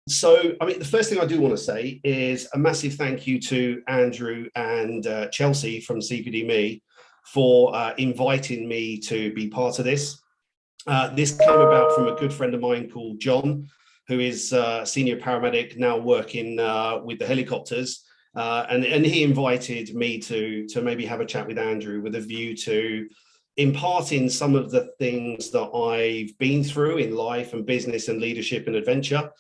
So, I mean, the first thing I do want to say is a massive thank you to Andrew and Chelsea from CPD Me for inviting me to be part of this. This came about from a good friend of mine called John, who is senior paramedic now working with the helicopters. And he invited me to maybe have a chat with Andrew with a view to imparting some of the things that I've been through in life and business and leadership and adventure.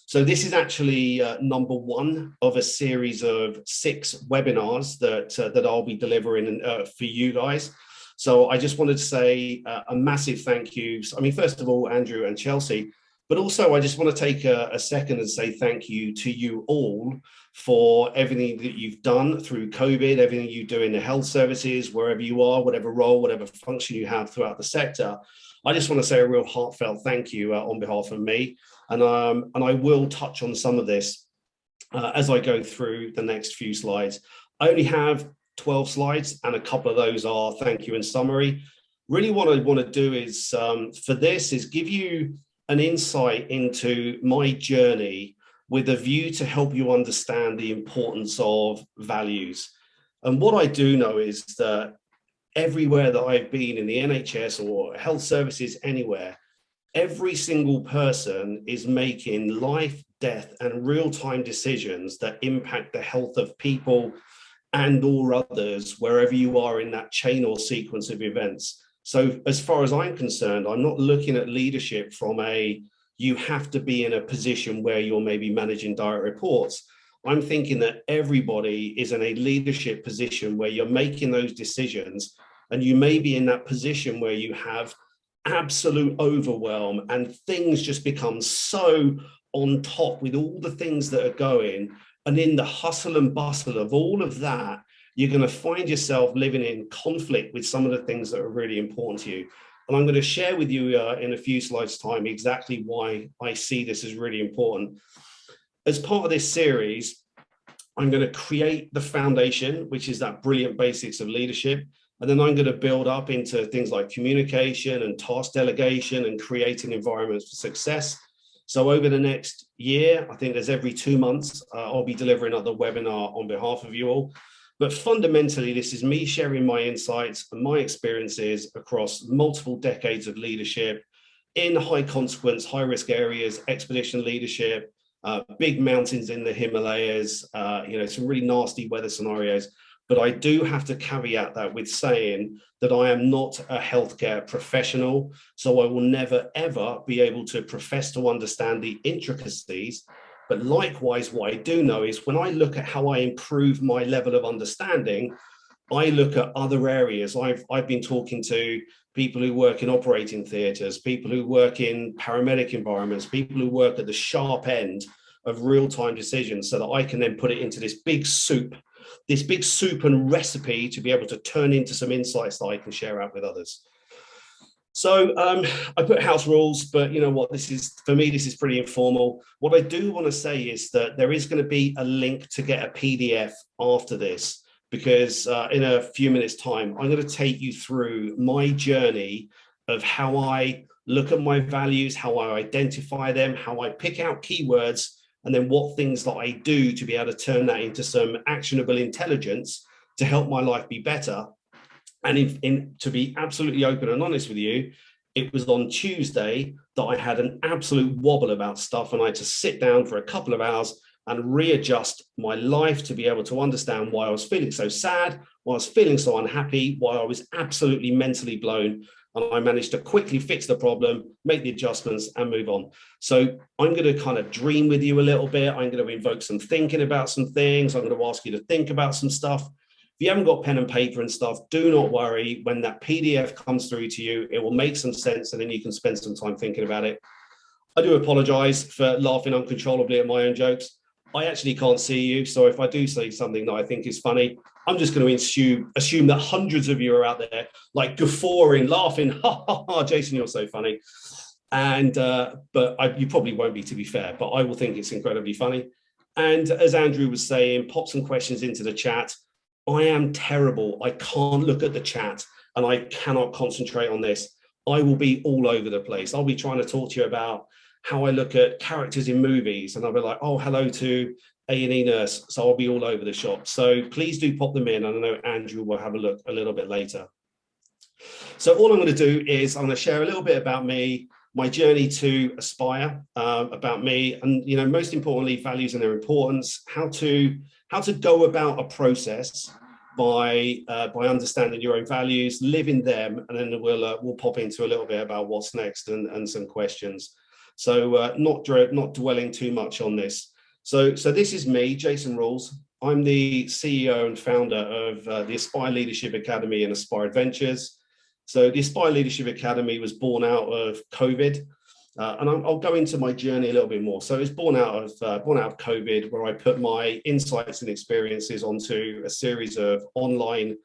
So this is actually number one of a series of 6 webinars that I'll be delivering for you guys. So I just wanted to say a massive thank you. I mean, first of all, Andrew and Chelsea, but also I just want to take a second and say thank you to you all for everything that you've done through COVID, everything you do in the health services, wherever you are, whatever role, whatever function you have throughout the sector. I just want to say a real heartfelt thank you on behalf of me. And I will touch on some of this as I go through the next few slides. I only have 12 slides, and a couple of those are thank you and summary. Really what I want to do is, for this, is give you an insight into my journey with a view to help you understand the importance of values. And what I do know is that everywhere that I've been in the NHS or health services anywhere, every single person is making life, death, and real-time decisions that impact the health of people and or others wherever you are in that chain or sequence of events. So as far as I'm concerned, I'm not looking at leadership from you have to be in a position where you're maybe managing direct reports. I'm thinking that everybody is in a leadership position where you're making those decisions, and you may be in that position where you have absolute overwhelm and things just become so on top with all the things that are going. And in the hustle and bustle of all of that, you're going to find yourself living in conflict with some of the things that are really important to you. And I'm going to share with you in a few slides' time exactly why I see this as really important. As part of this series, I'm going to create the foundation, which is that brilliant basics of leadership. And then I'm going to build up into things like communication and task delegation and creating environments for success. So over the next year, I think there's every 2 months, I'll be delivering another webinar on behalf of you all. But fundamentally, this is me sharing my insights and my experiences across multiple decades of leadership in high consequence, high risk areas, expedition leadership, big mountains in the Himalayas, some really nasty weather scenarios. But I do have to caveat that with saying that I am not a healthcare professional, so I will never, ever be able to profess to understand the intricacies. But likewise, what I do know is when I look at how I improve my level of understanding, I look at other areas. I've been talking to people who work in operating theatres, people who work in paramedic environments, people who work at the sharp end of real-time decisions, so that I can then put it into this big soup and recipe to be able to turn into some insights that I can share out with others. So I put house rules, but you know what, for me, this is pretty informal. What I do want to say is that there is going to be a link to get a PDF after this, because in a few minutes time, I'm going to take you through my journey of how I look at my values, how I identify them, how I pick out keywords, and then what things that I do to be able to turn that into some actionable intelligence to help my life be better. And to be absolutely open and honest with you, it was on Tuesday that I had an absolute wobble about stuff, and I had to sit down for a couple of hours and readjust my life to be able to understand why I was feeling so sad, why I was feeling so unhappy, why I was absolutely mentally blown. And I managed to quickly fix the problem, make the adjustments, and move on. So I'm going to kind of dream with you a little bit. I'm going to invoke some thinking about some things. I'm going to ask you to think about some stuff. If you haven't got pen and paper and stuff, do not worry. When that PDF comes through to you, it will make some sense, and then you can spend some time thinking about it. I do apologize for laughing uncontrollably at my own jokes. I actually can't see you, so if I do say something that I think is funny, I'm just going to assume that hundreds of you are out there, like guffawing, laughing, ha ha ha, Jason, you're so funny. But you probably won't be, to be fair, but I will think it's incredibly funny. And as Andrew was saying, pop some questions into the chat. I am terrible. I can't look at the chat and I cannot concentrate on this. I will be all over the place. I'll be trying to talk to you about how I look at characters in movies, and I'll be like, oh, hello to A&E nurse. So I'll be all over the shop. So please do pop them in. And I know Andrew will have a look a little bit later. So all I'm going to do is I'm going to share a little bit about me, my journey to Aspire, about me, and most importantly, values and their importance, how to go about a process by understanding your own values, living them, and then we'll pop into a little bit about what's next and some questions. So not dwelling too much on this. So this is me, Jason Rawles. I'm the CEO and founder of the Aspire Leadership Academy and Aspire Adventures. So the Aspire Leadership Academy was born out of COVID, and I'll go into my journey a little bit more. So it's born out of COVID, where I put my insights and experiences onto a series of online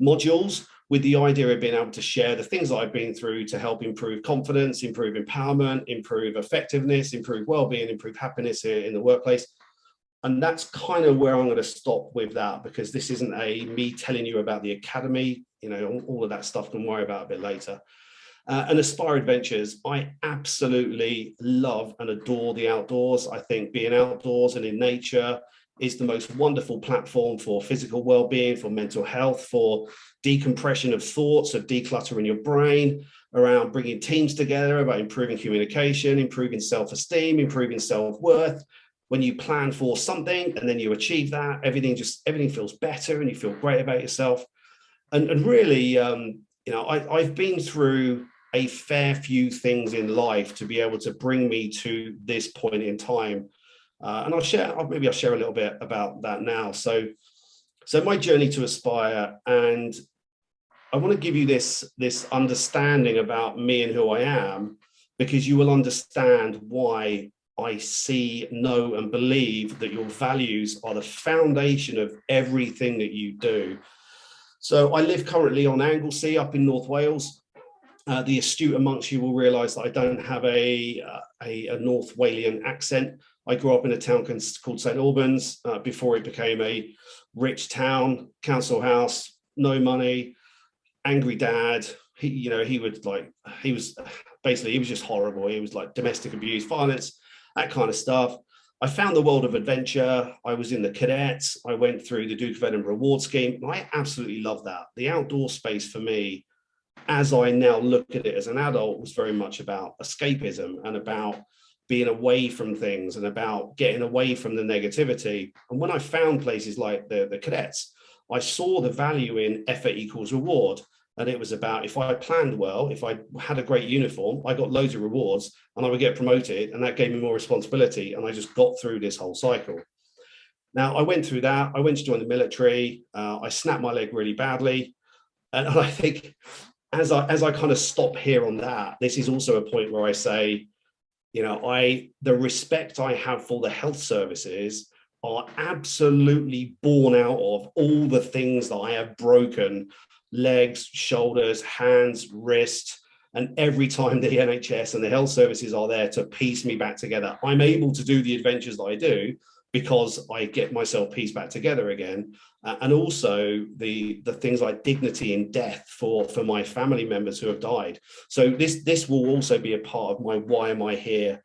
modules with the idea of being able to share the things that I've been through to help improve confidence, improve empowerment, improve effectiveness, improve well-being, improve happiness in the workplace. And that's kind of where I'm going to stop with that, because this isn't me telling you about the academy. All of that stuff can worry about a bit later. And Aspire Adventures, I absolutely love and adore the outdoors. I think being outdoors and in nature is the most wonderful platform for physical well-being, for mental health, for decompression of thoughts, of decluttering your brain, around bringing teams together, about improving communication, improving self-esteem, improving self-worth. When you plan for something and then you achieve that, everything feels better and you feel great about yourself. And really, I've been through a fair few things in life to be able to bring me to this point in time. And I'll share a little bit about that now. So my journey to Aspire, and I want to give you this understanding about me and who I am, because you will understand why I see, know, and believe that your values are the foundation of everything that you do. So I live currently on Anglesey up in North Wales. The astute amongst you will realise that I don't have a North Walian accent. I grew up in a town called St Albans before it became a rich town, council house, no money, angry dad. He was just horrible. He was like domestic abuse, violence, that kind of stuff. I found the world of adventure. I was in the cadets. I went through the Duke of Edinburgh Award Scheme. And I absolutely love that. The outdoor space for me, as I now look at it as an adult, was very much about escapism and about being away from things and about getting away from the negativity. And when I found places like the cadets, I saw the value in effort equals reward. And it was about, if I planned well, if I had a great uniform, I got loads of rewards and I would get promoted, and that gave me more responsibility. And I just got through this whole cycle. Now, I went through that. I went to join the military. I snapped my leg really badly. And I think as I kind of stop here on that, this is also a point where I say, the respect I have for the health services are absolutely born out of all the things that I have broken: legs, shoulders, hands, wrists. And every time the NHS and the health services are there to piece me back together, I'm able to do the adventures that I do because I get myself pieced back together again. And also the things like dignity in death for my family members who have died. So this will also be a part of my why am I here,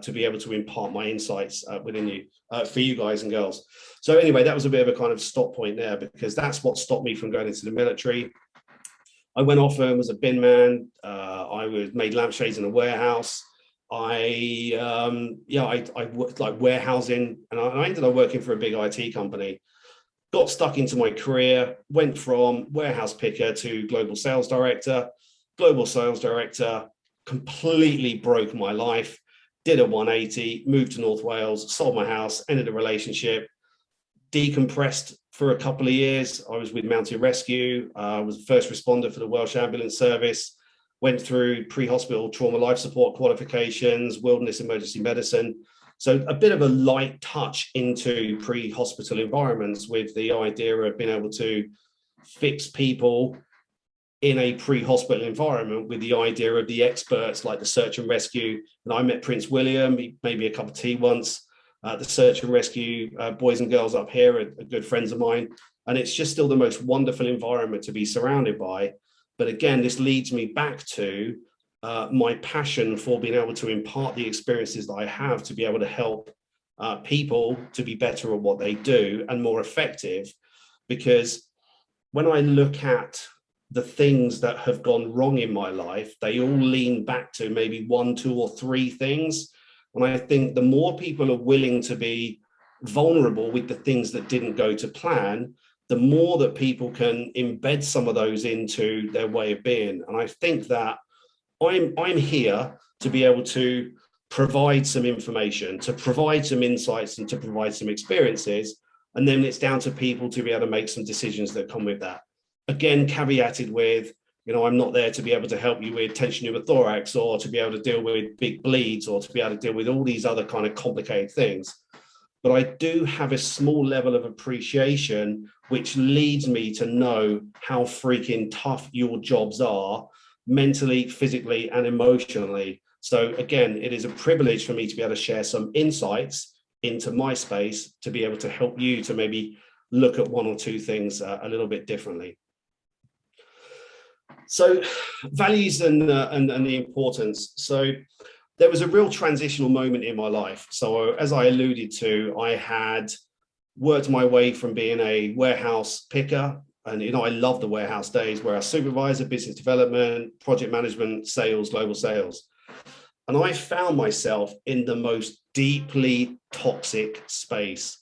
to be able to impart my insights within you, for you guys and girls. So anyway, that was a bit of a kind of stop point there, because that's what stopped me from going into the military. I went off and was a bin man. I made lampshades in a warehouse. I worked like warehousing, and I ended up working for a big IT company. Got stuck into my career, went from warehouse picker to global sales director. Global sales director completely broke my life. Did a 180, moved to North Wales, sold my house, ended a relationship, decompressed for a couple of years. I was with Mountain Rescue. I was a first responder for the Welsh Ambulance Service. Went through pre-hospital trauma life support qualifications, wilderness emergency medicine. So a bit of a light touch into pre-hospital environments, with the idea of being able to fix people in a pre-hospital environment, with the idea of the experts like the search and rescue. And I met Prince William, he made me a cup of tea once. The search and rescue boys and girls up here are good friends of mine. And it's just still the most wonderful environment to be surrounded by. But again, this leads me back to, my passion for being able to impart the experiences that I have to be able to help people to be better at what they do and more effective. Because when I look at the things that have gone wrong in my life, they all lean back to maybe 1, 2, or 3 things. And I think the more people are willing to be vulnerable with the things that didn't go to plan, the more that people can embed some of those into their way of being. And I think that I'm here to be able to provide some information, to provide some insights, and to provide some experiences. And then it's down to people to be able to make some decisions that come with that. Again, caveated with, I'm not there to be able to help you with tension pneumothorax, or to be able to deal with big bleeds, or to be able to deal with all these other kind of complicated things. But I do have a small level of appreciation, which leads me to know how freaking tough your jobs are, mentally, physically, and emotionally. So again, it is a privilege for me to be able to share some insights into my space to be able to help you to maybe look at 1 or 2 things a little bit differently. So values and the importance. So there was a real transitional moment in my life. So as I alluded to, I had worked my way from being a warehouse picker, and I love the warehouse days, warehouse supervisor, business development, project management, sales, global sales. And I found myself in the most deeply toxic space.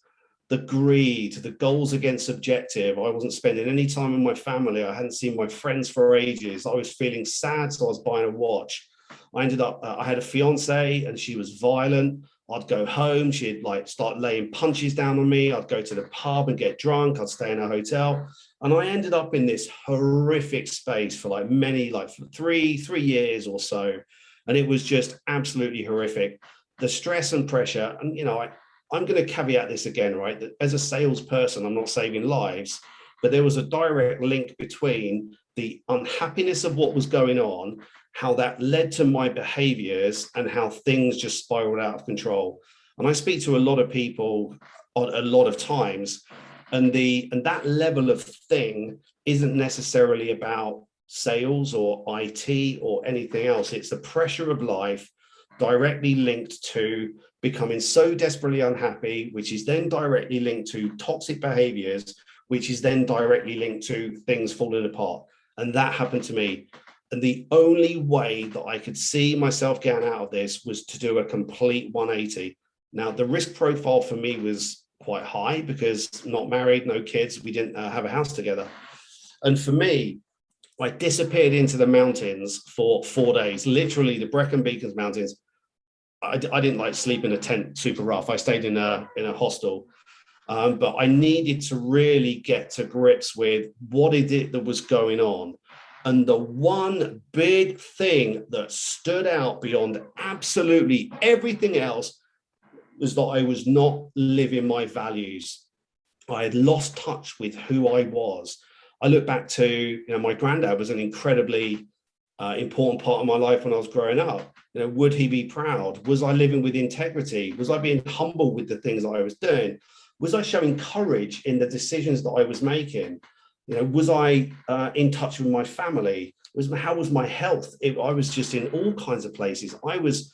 The greed, the goals against objective. I wasn't spending any time with my family. I hadn't seen my friends for ages. I was feeling sad, so I was buying a watch. I ended up, I had a fiance and she was violent. I'd go home, she'd start laying punches down on me. I'd go to the pub and get drunk. I'd stay in a hotel. And I ended up in this horrific space for three years or so. And it was just absolutely horrific. The stress and pressure, and I'm going to caveat this again, right? That as a salesperson, I'm not saving lives, but there was a direct link between the unhappiness of what was going on, how that led to my behaviors, and how things just spiraled out of control. And I speak to a lot of people a lot of times, and that level of thing isn't necessarily about sales or IT or anything else. It's the pressure of life directly linked to becoming so desperately unhappy, which is then directly linked to toxic behaviors, which is then directly linked to things falling apart. And that happened to me. And the only way that I could see myself getting out of this was to do a complete 180. Now, the risk profile for me was quite high because not married, no kids, we didn't have a house together. And for me, I disappeared into the mountains for 4 days, literally the Brecon Beacons Mountains. I didn't sleep in a tent super rough. I stayed in a hostel, but I needed to really get to grips with what is it that was going on. And the one big thing that stood out beyond absolutely everything else was that I was not living my values. I had lost touch with who I was. I look back to, my granddad was an incredibly important part of my life when I was growing up. Would he be proud? Was I living with integrity? Was I being humble with the things that I was doing? Was I showing courage in the decisions that I was making? Was I in touch with my family? How was my health? I was just in all kinds of places. I was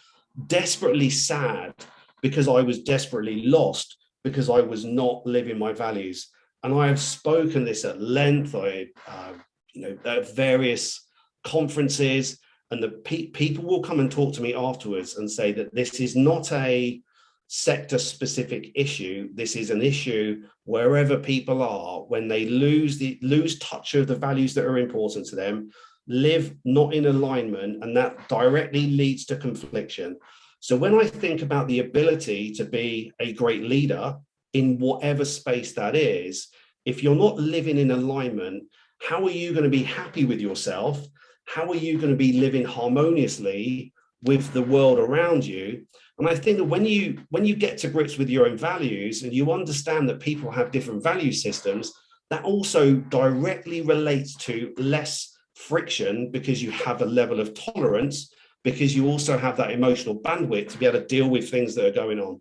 desperately sad because I was desperately lost because I was not living my values. And I have spoken this at length. At various conferences, and the people will come and talk to me afterwards and say that this is not a sector specific issue. This is an issue wherever people are, when they lose touch of the values that are important to them, live not in alignment, and that directly leads to confliction. So when I think about the ability to be a great leader in whatever space that is, if you're not living in alignment, how are you going to be happy with yourself? How are you going to be living harmoniously with the world around you? And I think that when you get to grips with your own values and you understand that people have different value systems, that also directly relates to less friction because you have a level of tolerance, because you also have that emotional bandwidth to be able to deal with things that are going on.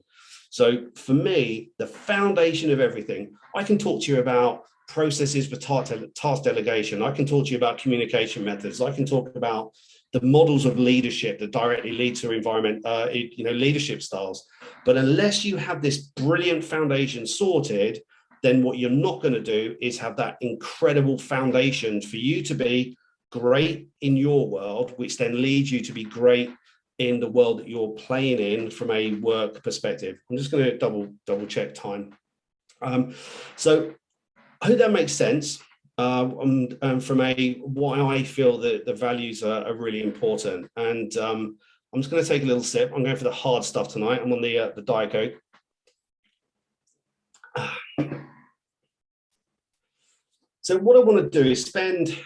So for me, the foundation of everything, I can talk to you about processes for task delegation. I can talk to you about communication methods. I can talk about the models of leadership that directly lead to leadership styles. But unless you have this brilliant foundation sorted, then what you're not going to do is have that incredible foundation for you to be great in your world, which then leads you to be great in the world that you're playing in from a work perspective. I'm just going to double check time. So I hope that makes sense. And from why I feel that the values are really important. And I'm just going to take a little sip. I'm going for the hard stuff tonight. I'm on the Diet Coke. So what I want to do is spend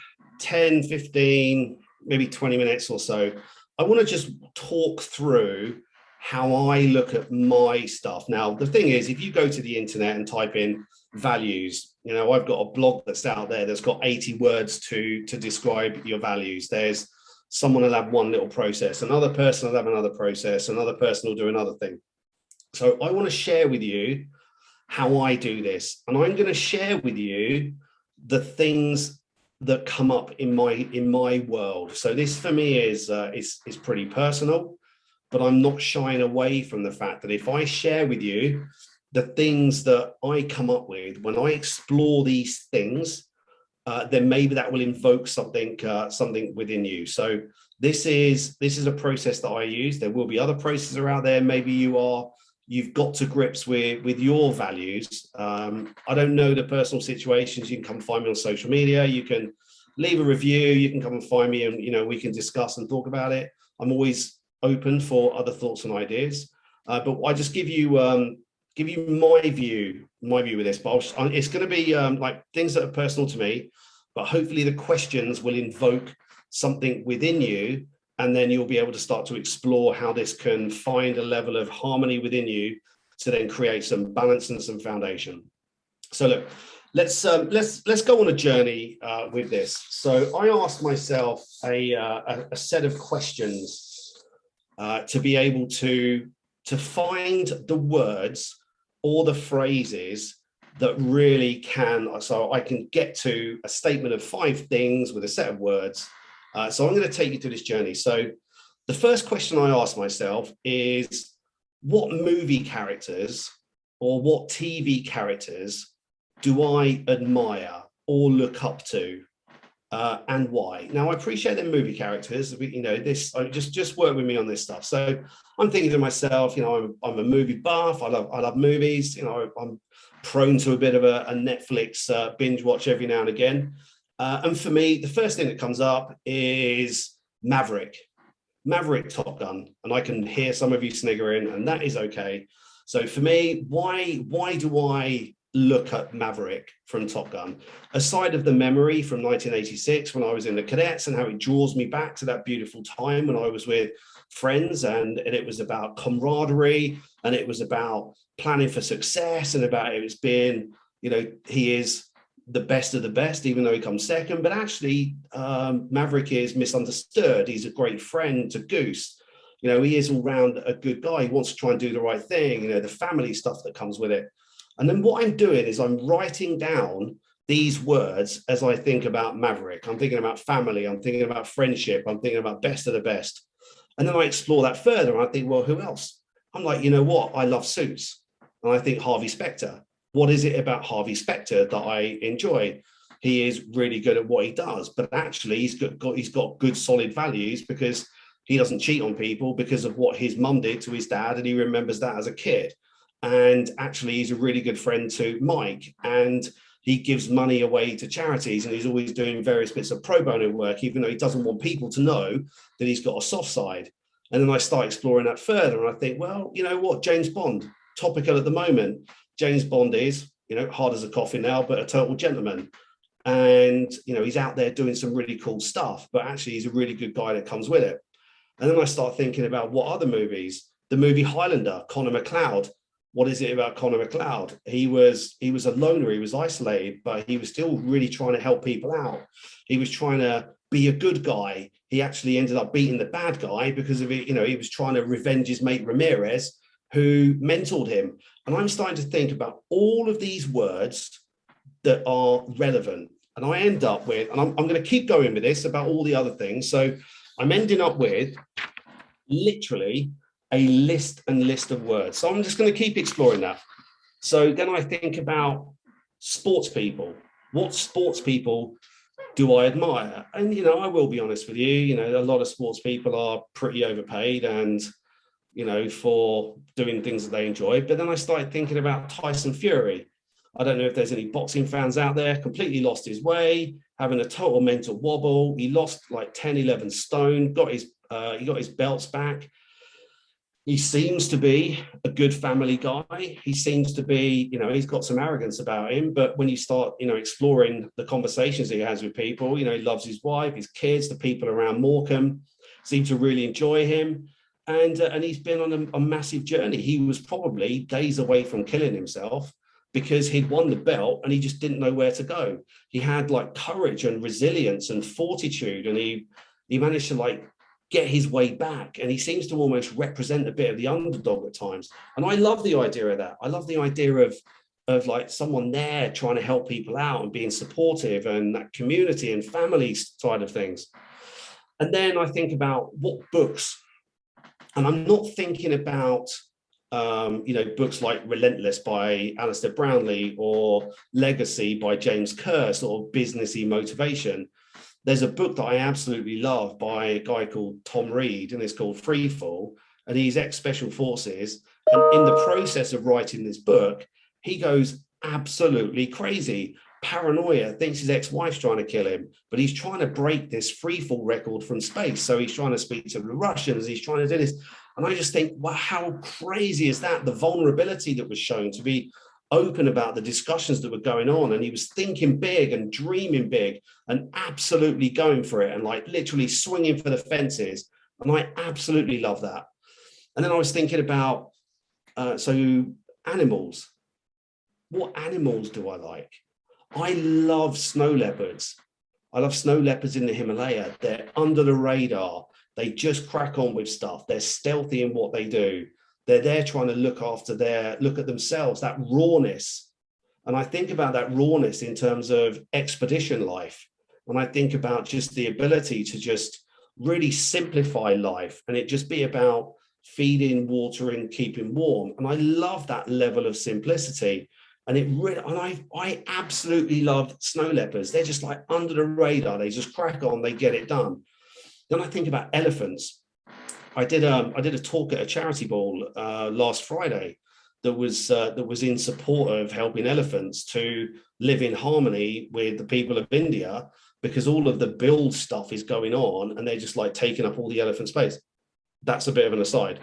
10, 15, maybe 20 minutes or so. I want to just talk through how I look at my stuff. Now, the thing is, if you go to the internet and type in values, I've got a blog that's out there that's got 80 words to describe your values. There's someone will have one little process, another person will have another process, another person will do another thing. So I want to share with you how I do this. And I'm going to share with you the things that come up in my world. So this for me is pretty personal, but I'm not shying away from the fact that if I share with you the things that I come up with when I explore these things, then maybe that will invoke something within you. So this is a process that I use. There will be other processes out there. Maybe you've got to grips with your values. I don't know the personal situations. You can come find me on social media. You can leave a review. You can come and find me, and we can discuss and talk about it. I'm always open for other thoughts and ideas. But I just give you my view with this. But it's going to be like things that are personal to me. But hopefully the questions will invoke something within you. And then you'll be able to start to explore how this can find a level of harmony within you to then create some balance and some foundation. So look, let's go on a journey with this. So I asked myself a set of questions to be able to find the words or the phrases that really so I can get to a statement of 5 things with a set of words. So I'm going to take you through this journey. So the first question I ask myself is, what movie characters or what TV characters do I admire or look up to, and why? Now, I appreciate them movie characters. Just work with me on this stuff. So I'm thinking to myself, I'm a movie buff. I love movies. I'm prone to a bit of a Netflix binge watch every now and again. And for me, the first thing that comes up is Maverick Top Gun. And I can hear some of you sniggering, and that is okay. So for me, why do I look at Maverick from Top Gun? Aside of the memory from 1986, when I was in the cadets, and how it draws me back to that beautiful time when I was with friends, and it was about camaraderie, and it was about planning for success, and about it was being, he is the best of the best, even though he comes second. But actually, Maverick is misunderstood. He's a great friend to Goose. He is all round a good guy. He wants to try and do the right thing, the family stuff that comes with it. And then what I'm doing is I'm writing down these words as I think about Maverick. I'm thinking about family. I'm thinking about friendship. I'm thinking about best of the best. And then I explore that further. And I think, well, who else? I'm like, you know what? I love Suits. And I think Harvey Specter. What is it about Harvey Specter that I enjoy? He is really good at what he does, but actually he's got good solid values, because he doesn't cheat on people because of what his mum did to his dad, and he remembers that as a kid. And actually he's a really good friend to Mike, and he gives money away to charities, and he's always doing various bits of pro bono work, even though he doesn't want people to know that he's got a soft side. And then I start exploring that further, and I think, well, you know what, James Bond, topical at the moment. James Bond is, hard as a coffin now, but a total gentleman. And, he's out there doing some really cool stuff, but actually he's a really good guy that comes with it. And then I start thinking about what other movies, the movie Highlander, Connor McLeod. What is it about Connor McLeod? He was a loner, he was isolated, but he was still really trying to help people out. He was trying to be a good guy. He actually ended up beating the bad guy because of it. He was trying to revenge his mate Ramirez, who mentored him. And I'm starting to think about all of these words that are relevant. And I end up with, and I'm going to keep going with this about all the other things. So I'm ending up with literally a list of words. So I'm just going to keep exploring that. So then I think about sports people. What sports people do I admire? And, you know, I will be honest with you, you know, a lot of sports people are pretty overpaid and, you know, for doing things that they enjoy. But then I started thinking about Tyson Fury. I don't know if there's any boxing fans out there, completely lost his way, having a total mental wobble. He lost like 10, 11 stone, he got his belts back. He seems to be a good family guy. He seems to be, you know, he's got some arrogance about him. But when you start, you know, exploring the conversations he has with people, you know, he loves his wife, his kids, the people around Morecambe seem to really enjoy him. And he's been on a massive journey. He was probably days away from killing himself because he'd won the belt and he just didn't know where to go. He had like courage and resilience and fortitude, and he managed to like get his way back, and he seems to almost represent a bit of the underdog at times. And I love the idea of that. I love the idea of like someone there trying to help people out and being supportive, and that community and family side of things. And then I think about what books, and I'm not thinking about you know, books like Relentless by Alistair Brownlee or Legacy by James Kerr, sort of businessy motivation. There's a book that I absolutely love by a guy called Tom Reed, and it's called Freefall, and he's ex-special forces. And in the process of writing this book, he goes absolutely crazy. Paranoia, thinks his ex-wife's trying to kill him, but he's trying to break this freefall record from space. So he's trying to speak to the Russians, he's trying to do this. And I just think, wow, how crazy is that? The vulnerability that was shown, to be open about the discussions that were going on, and he was thinking big and dreaming big and absolutely going for it and like literally swinging for the fences. And I absolutely love that. And then I was thinking about so animals. What animals do I like? I love snow leopards. I love snow leopards in the Himalaya. They're under the radar. They just crack on with stuff. They're stealthy in what they do. They're there trying to look at themselves, that rawness. And I think about that rawness in terms of expedition life. And I think about just the ability to just really simplify life and it just be about feeding, watering, keeping warm. And I love that level of simplicity. And it really, and I absolutely love snow leopards. They're just like under the radar. They just crack on, they get it done. Then I think about elephants. I did a talk at a charity ball last Friday that was in support of helping elephants to live in harmony with the people of India, because all of the build stuff is going on and they're just like taking up all the elephant space. That's a bit of an aside.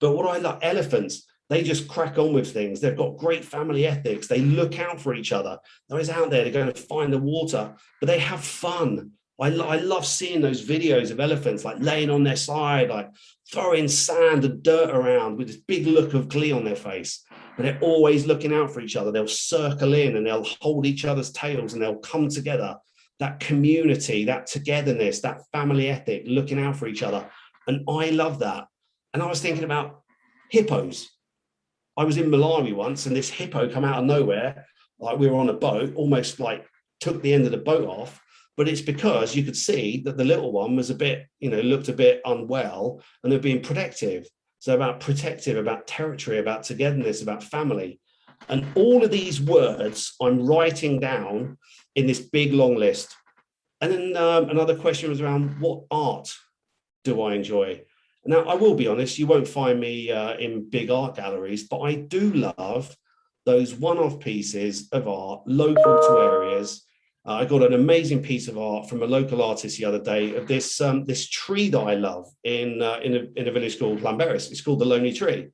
But what I like, elephants, they just crack on with things. They've got great family ethics. They look out for each other. They're always out there. They're going to find the water, but they have fun. I love seeing those videos of elephants like laying on their side, like throwing sand and dirt around with this big look of glee on their face. But they're always looking out for each other. They'll circle in and they'll hold each other's tails and they'll come together. That community, that togetherness, that family ethic, looking out for each other. And I love that. And I was thinking about hippos. I was in Malawi once and this hippo come out of nowhere. Like we were on a boat, almost like took the end of the boat off. But it's because you could see that the little one was a bit, looked a bit unwell, and they're being protective. So about protective, about territory, about togetherness, about family. And all of these words I'm writing down in this big long list. And then another question was around what art do I enjoy? Now, I will be honest, you won't find me in big art galleries, but I do love those one-off pieces of art local to areas. I got an amazing piece of art from a local artist the other day of this tree that I love in a village called Llanberis. It's called the Lonely Tree.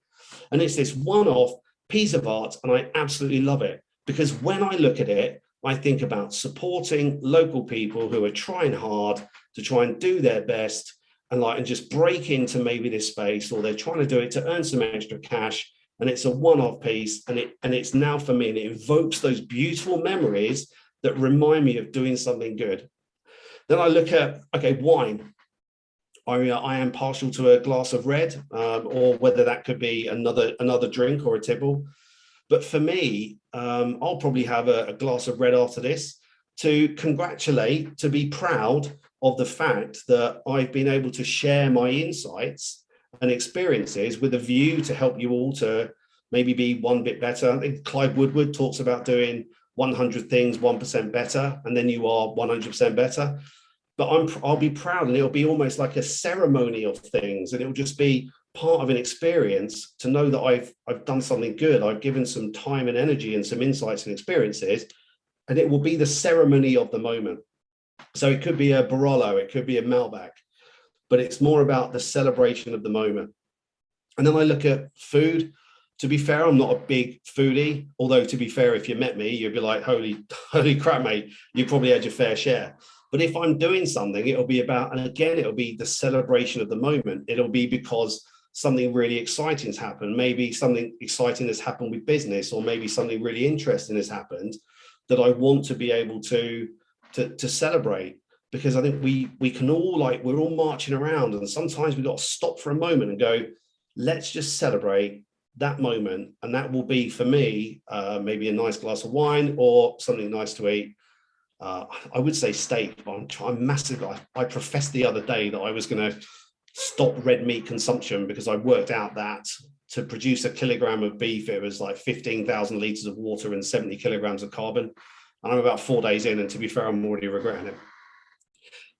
And it's this one-off piece of art, and I absolutely love it because when I look at it, I think about supporting local people who are trying hard to try and do their best and just break into maybe this space, or they're trying to do it to earn some extra cash. And it's a one-off piece, and it's now for me, and it evokes those beautiful memories that remind me of doing something good. Then I look at, okay, wine. I am partial to a glass of red, or whether that could be another drink or a tipple. But for me, I'll probably have a glass of red after this. to congratulate, to be proud of the fact that I've been able to share my insights and experiences with a view to help you all to maybe be one bit better. I think Clive Woodward talks about doing 100 things 1% better, and then you are 100% better. But I'll be proud, and it'll be almost like a ceremony of things, and it'll just be part of an experience to know that I've done something good. I've given some time and energy and some insights and experiences, and it will be the ceremony of the moment. So it could be a Barolo, it could be a Malbec, but it's more about the celebration of the moment. And then I look at food. To be fair, I'm not a big foodie, although to be fair, if you met me, you'd be like, holy crap, mate, you probably had your fair share. But if I'm doing something, it'll be about, and again, it'll be the celebration of the moment. It'll be because something really exciting has happened. Maybe something exciting has happened with business, or maybe something really interesting has happened that I want to be able to celebrate. Because I think we can all, like, we're all marching around, and sometimes we've got to stop for a moment and go, let's just celebrate that moment. And that will be, for me, maybe a nice glass of wine or something nice to eat. I would say steak, but I'm trying massively. I professed the other day that I was going to stop red meat consumption because I worked out that to produce a kilogram of beef, it was like 15,000 litres of water and 70 kilograms of carbon. And I'm about 4 days in, and to be fair, I'm already regretting it.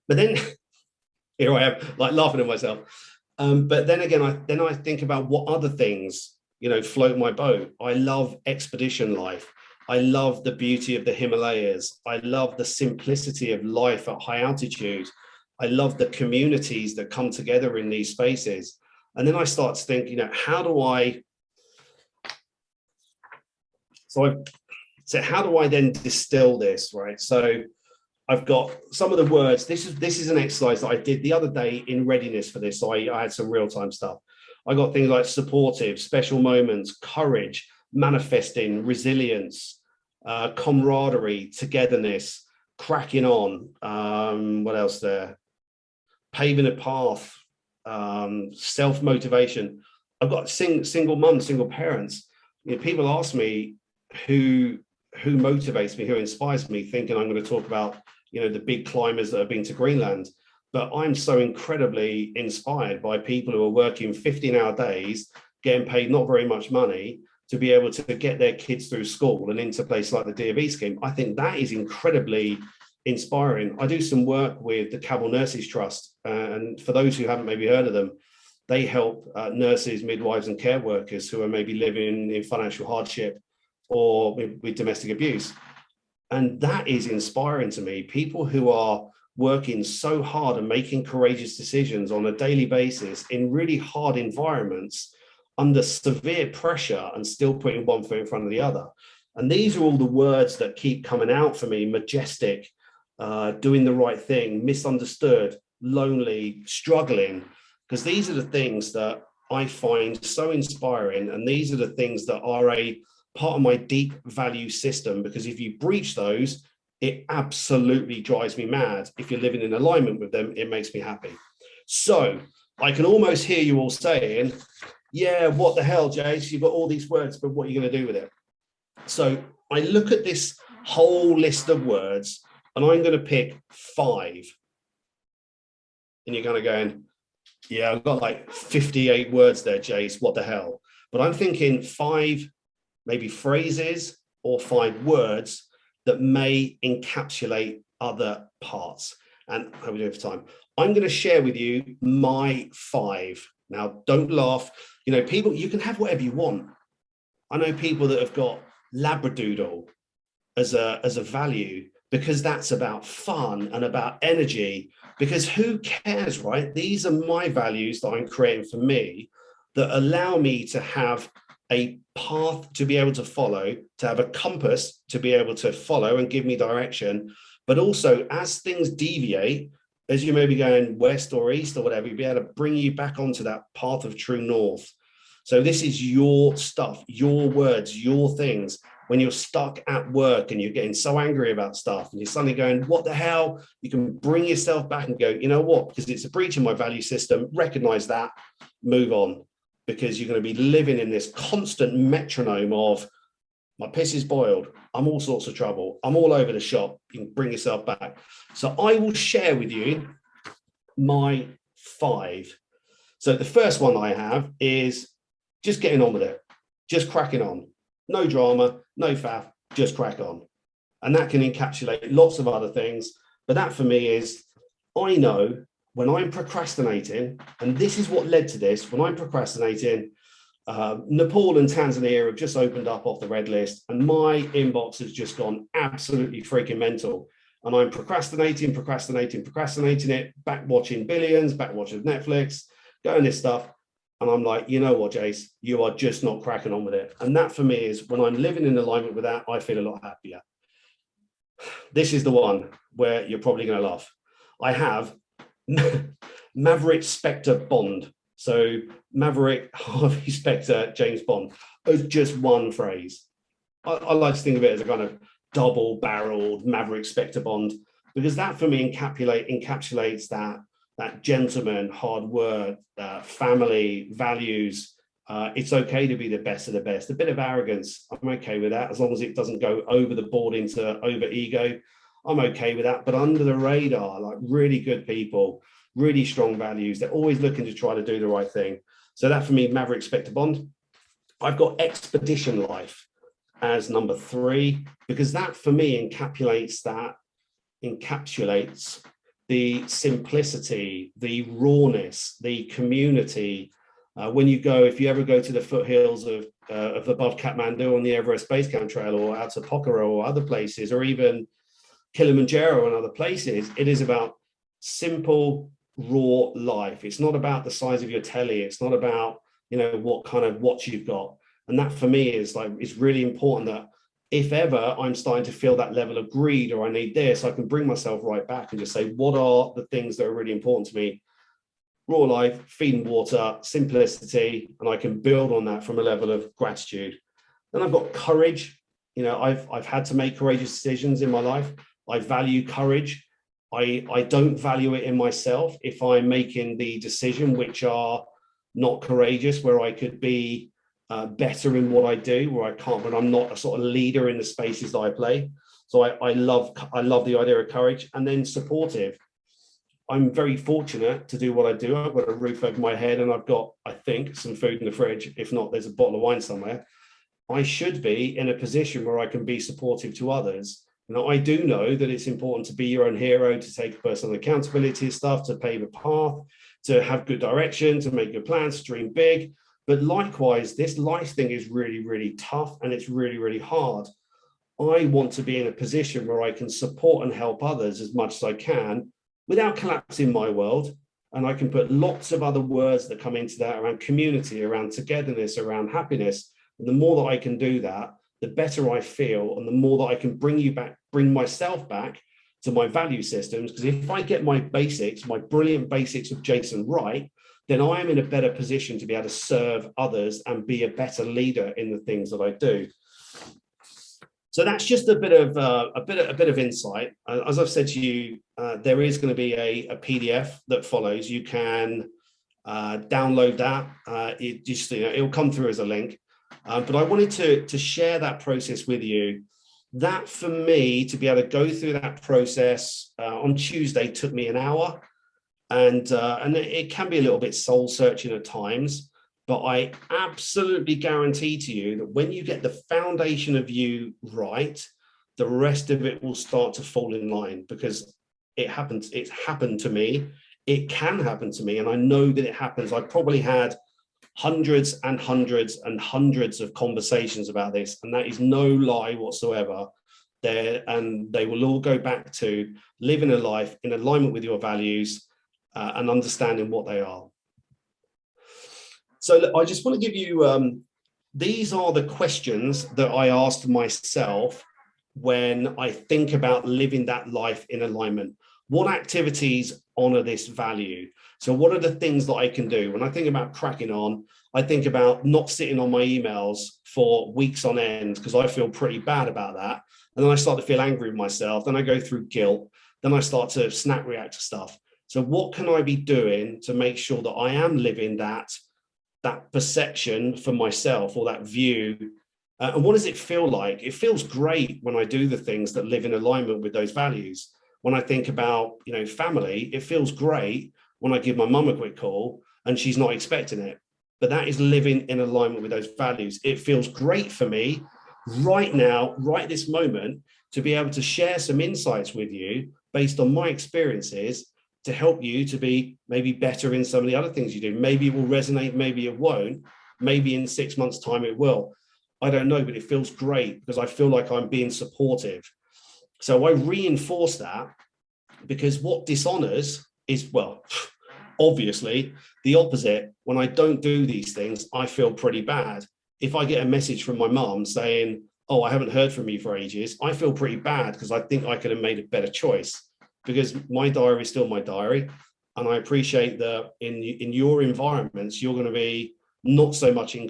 But then here I am, like, laughing at myself. But then again, I think about what other things, float my boat. I love expedition life. I love the beauty of the Himalayas. I love the simplicity of life at high altitude. I love the communities that come together in these spaces. And then I start to think, how do I then distill this, right? So I've got some of the words. This is an exercise that I did the other day in readiness for this. So I had some real-time stuff. I got things like supportive, special moments, courage, manifesting, resilience, camaraderie, togetherness, cracking on. What else there? Paving a path, self-motivation. I've got single mums, single parents. People ask me who motivates me, who inspires me, thinking I'm going to talk about, the big climbers that have been to Greenland. But I'm so incredibly inspired by people who are working 15-hour days, getting paid not very much money to be able to get their kids through school and into places like the DOV scheme. I think that is incredibly inspiring. I do some work with the Cabell Nurses Trust. And for those who haven't maybe heard of them, they help nurses, midwives and care workers who are maybe living in financial hardship or with domestic abuse. And that is inspiring to me. People who are working so hard and making courageous decisions on a daily basis in really hard environments under severe pressure and still putting one foot in front of the other. And these are all the words that keep coming out for me: majestic, doing the right thing, misunderstood, lonely, struggling, because these are the things that I find so inspiring. And these are the things that are a part of my deep value system, because if you breach those, it absolutely drives me mad. If you're living in alignment with them, it makes me happy. So I can almost hear you all saying, yeah, what the hell, Jace? You've got all these words, but what are you going to do with it? So I look at this whole list of words and I'm going to pick 5. And you're kind of going, yeah, I've got like 58 words there, Jace, what the hell? But I'm thinking 5 maybe phrases or 5 words that may encapsulate other parts. And how are we doing for time? I'm going to share with you my 5. Now, don't laugh. People, you can have whatever you want. I know people that have got Labradoodle as a value because that's about fun and about energy, because who cares, right? These are my values that I'm creating for me that allow me to have a path to be able to follow, to have a compass to be able to follow and give me direction. But also, as things deviate, as you may be going west or east or whatever, you'll be able to bring you back onto that path of true north. So this is your stuff, your words, your things. When you're stuck at work and you're getting so angry about stuff and you're suddenly going, what the hell? You can bring yourself back and go, you know what? Because it's a breach in my value system, recognize that, move on. Because you're going to be living in this constant metronome of my piss is boiled, I'm all sorts of trouble. I'm all over the shop. You can bring yourself back. So I will share with you my 5. So the first one I have is just getting on with it, just cracking on. No drama, no faff, just crack on. And that can encapsulate lots of other things. But that for me is, I know when I'm procrastinating, and this is what led to this, when I'm procrastinating, Nepal and Tanzania have just opened up off the red list, and my inbox has just gone absolutely freaking mental. And I'm procrastinating it, back watching Billions, back watching Netflix, going this stuff. And I'm like, you know what, Jace, you are just not cracking on with it. And that for me is, when I'm living in alignment with that, I feel a lot happier. This is the one where you're probably going to laugh. I have Maverick Specter Bond. So Maverick, Harvey Specter, James Bond, as just one phrase. I like to think of it as a kind of double-barreled Maverick Specter Bond, because that for me encapsulates that gentleman, hard work, family, values. It's okay to be the best of the best. A bit of arrogance, I'm okay with that, as long as it doesn't go over the board into over ego. I'm okay with that. But under the radar, like really good people, really strong values. They're always looking to try to do the right thing. So that for me, Maverick Specter Bond. I've got Expedition Life as number 3, because that for me encapsulates the simplicity, the rawness, the community. When you go, if you ever go to the foothills of above Kathmandu on the Everest Base Camp Trail, or out to Pokhara or other places, or even Kilimanjaro and other places, it is about simple, raw life. It's not about the size of your telly. It's not about, you know, what kind of watch you've got. And that for me is like, it's really important that if ever I'm starting to feel that level of greed, or I need this, I can bring myself right back and just say, what are the things that are really important to me? Raw life, feed and water, simplicity, and I can build on that from a level of gratitude. Then I've got courage. You know, I've had to make courageous decisions in my life. I value courage. I don't value it in myself if I'm making the decision which are not courageous, where I could be better in what I do, where I can't, when I'm not a sort of leader in the spaces that I play. So I love the idea of courage. And then supportive. I'm very fortunate to do what I do. I've got a roof over my head, and I've got, I think, some food in the fridge. If not, there's a bottle of wine somewhere. I should be in a position where I can be supportive to others. Now, I do know that it's important to be your own hero, to take personal accountability stuff, to pave a path, to have good direction, to make good plans, to dream big. But likewise, this life thing is really, really tough, and it's really, really hard. I want to be in a position where I can support and help others as much as I can without collapsing my world. And I can put lots of other words that come into that around community, around togetherness, around happiness. And the more that I can do that, the better I feel, and the more that I can bring myself back to my value systems. Because if I get my basics, my brilliant basics of Jason right, then I am in a better position to be able to serve others and be a better leader in the things that I do. So that's just a bit of insight. As I've said to you, there is going to be a PDF that follows. You can download that. It'll come through as a link. But I wanted to share that process with you. That for me, to be able to go through that process on Tuesday took me an hour, and it can be a little bit soul searching at times. But I absolutely guarantee to you that when you get the foundation of you right, the rest of it will start to fall in line, because it happens. It's happened to me. It can happen to me. And I know that it happens. I probably had hundreds and hundreds and hundreds of conversations about this. And that is no lie whatsoever. And they will all go back to living a life in alignment with your values and understanding what they are. So I just want to give you, these are the questions that I asked myself when I think about living that life in alignment. What activities honor this value? So what are the things that I can do? When I think about cracking on, I think about not sitting on my emails for weeks on end, because I feel pretty bad about that. And then I start to feel angry with myself. Then I go through guilt. Then I start to snap react to stuff. So what can I be doing to make sure that I am living that perception for myself, or that view And what does it feel like? It feels great when I do the things that live in alignment with those values. When I think about, family, it feels great when I give my mum a quick call and she's not expecting it. But that is living in alignment with those values. It feels great for me right now, right this moment, to be able to share some insights with you based on my experiences to help you to be maybe better in some of the other things you do. Maybe it will resonate, maybe it won't. Maybe in 6 months' time it will. I don't know, but it feels great because I feel like I'm being supportive. So I reinforce that, because what dishonors is, well, obviously the opposite. When I don't do these things, I feel pretty bad. If I get a message from my mom saying, oh, I haven't heard from you for ages, I feel pretty bad because I think I could have made a better choice, because my diary is still my diary. And I appreciate that in your environments, you're going to be not so much in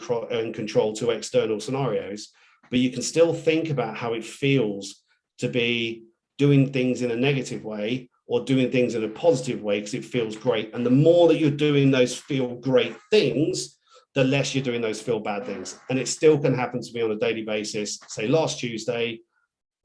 control to external scenarios, but you can still think about how it feels to be doing things in a negative way or doing things in a positive way, because it feels great. And the more that you're doing those feel great things, the less you're doing those feel bad things. And it still can happen to me on a daily basis. Say last Tuesday,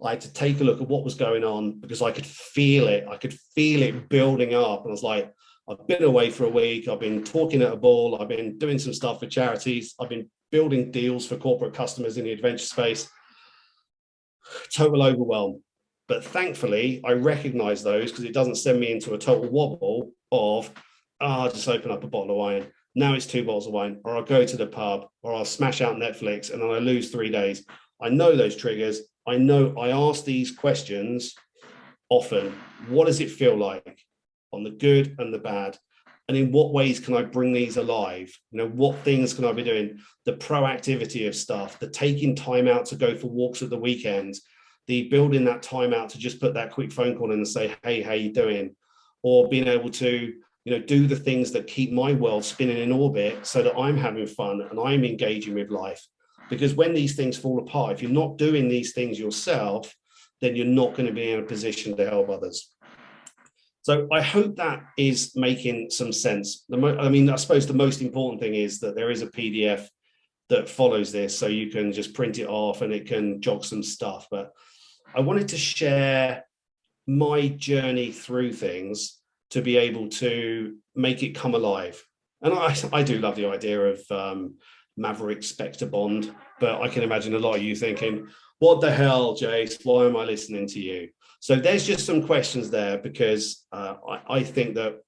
I had to take a look at what was going on because I could feel it. I could feel it building up. And I was like, I've been away for a week. I've been talking at a ball. I've been doing some stuff for charities. I've been building deals for corporate customers in the adventure space. Total overwhelm. But thankfully, I recognize those because it doesn't send me into a total wobble of, I'll just open up a bottle of wine. Now it's 2 bottles of wine, or I'll go to the pub, or I'll smash out Netflix and then I lose 3 days. I know those triggers. I know I ask these questions often. What does it feel like on the good and the bad? And in what ways can I bring these alive? What things can I be doing? The proactivity of stuff, the taking time out to go for walks at the weekend, the building that time out to just put that quick phone call in and say, hey, how you doing? Or being able to, do the things that keep my world spinning in orbit so that I'm having fun and I'm engaging with life. Because when these things fall apart, if you're not doing these things yourself, then you're not going to be in a position to help others. So I hope that is making some sense. I suppose the most important thing is that there is a PDF that follows this, so you can just print it off and it can jog some stuff. But I wanted to share my journey through things to be able to make it come alive. And I do love the idea of Maverick Specter Bond, but I can imagine a lot of you thinking, what the hell, Jace, why am I listening to you? So there's just some questions there because I think that,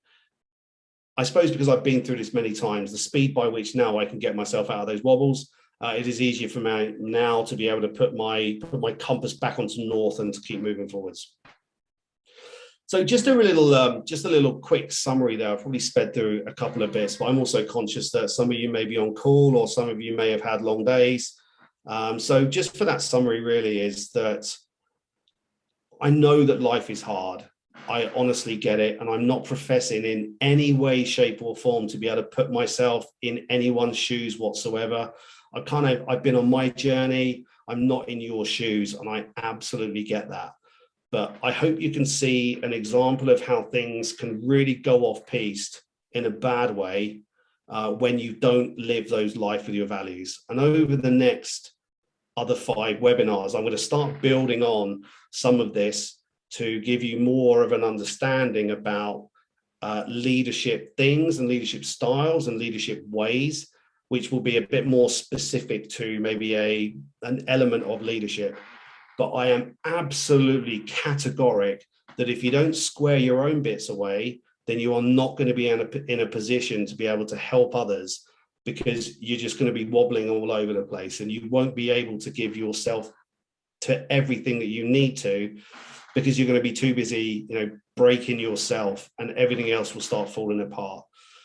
I suppose because I've been through this many times, the speed by which now I can get myself out of those wobbles, it is easier for me now to be able to put my compass back onto north and to keep moving forwards. So just a little quick summary there. I've probably sped through a couple of bits, but I'm also conscious that some of you may be on call or some of you may have had long days. So just for that summary really is that I know that life is hard. I honestly get it. And I'm not professing in any way, shape or form to be able to put myself in anyone's shoes whatsoever. I've been on my journey. I'm not in your shoes, and I absolutely get that. But I hope you can see an example of how things can really go off piste in a bad way when you don't live those life with your values. And over the next other 5 webinars, I'm going to start building on some of this to give you more of an understanding about leadership things and leadership styles and leadership ways, which will be a bit more specific to maybe an element of leadership. But I am absolutely categoric that if you don't square your own bits away, then you are not going to be in a position to be able to help others, because you're just going to be wobbling all over the place and you won't be able to give yourself to everything that you need to, because you're going to be too busy, breaking yourself, and everything else will start falling apart.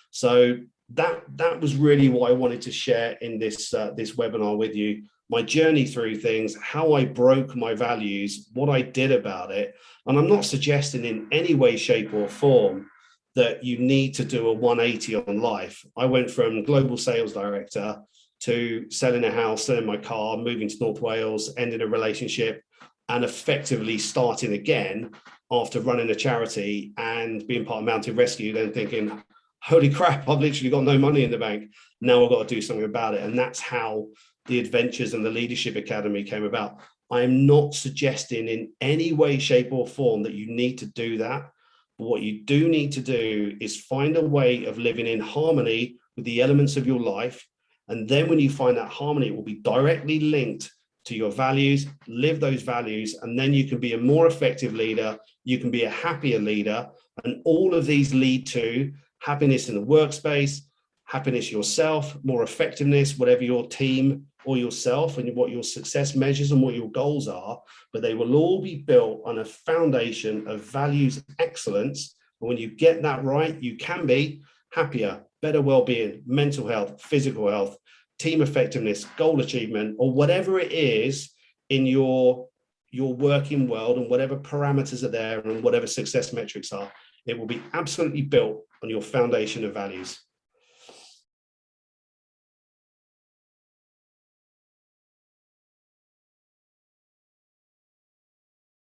So that was really what I wanted to share in this webinar with you. My journey through things, how I broke my values, what I did about it. And I'm not suggesting in any way, shape or form that you need to do a 180 on life. I went from global sales director to selling a house, selling my car, moving to North Wales, ending a relationship, and effectively starting again after running a charity and being part of Mountain Rescue, then thinking, holy crap, I've literally got no money in the bank. Now I've got to do something about it. And that's how the Adventures and the Leadership Academy came about. I am not suggesting in any way, shape, or form that you need to do that. But what you do need to do is find a way of living in harmony with the elements of your life. And then when you find that harmony, it will be directly linked to your values, live those values, and then you can be a more effective leader. You can be a happier leader. And all of these lead to happiness in the workspace, happiness yourself, more effectiveness, whatever your team or yourself and what your success measures and what your goals are. But they will all be built on a foundation of values excellence. And when you get that right, you can be happier, better well-being, mental health, physical health, team effectiveness, goal achievement, or whatever it is in your working world, and whatever parameters are there and whatever success metrics are. It will be absolutely built on your foundation of values.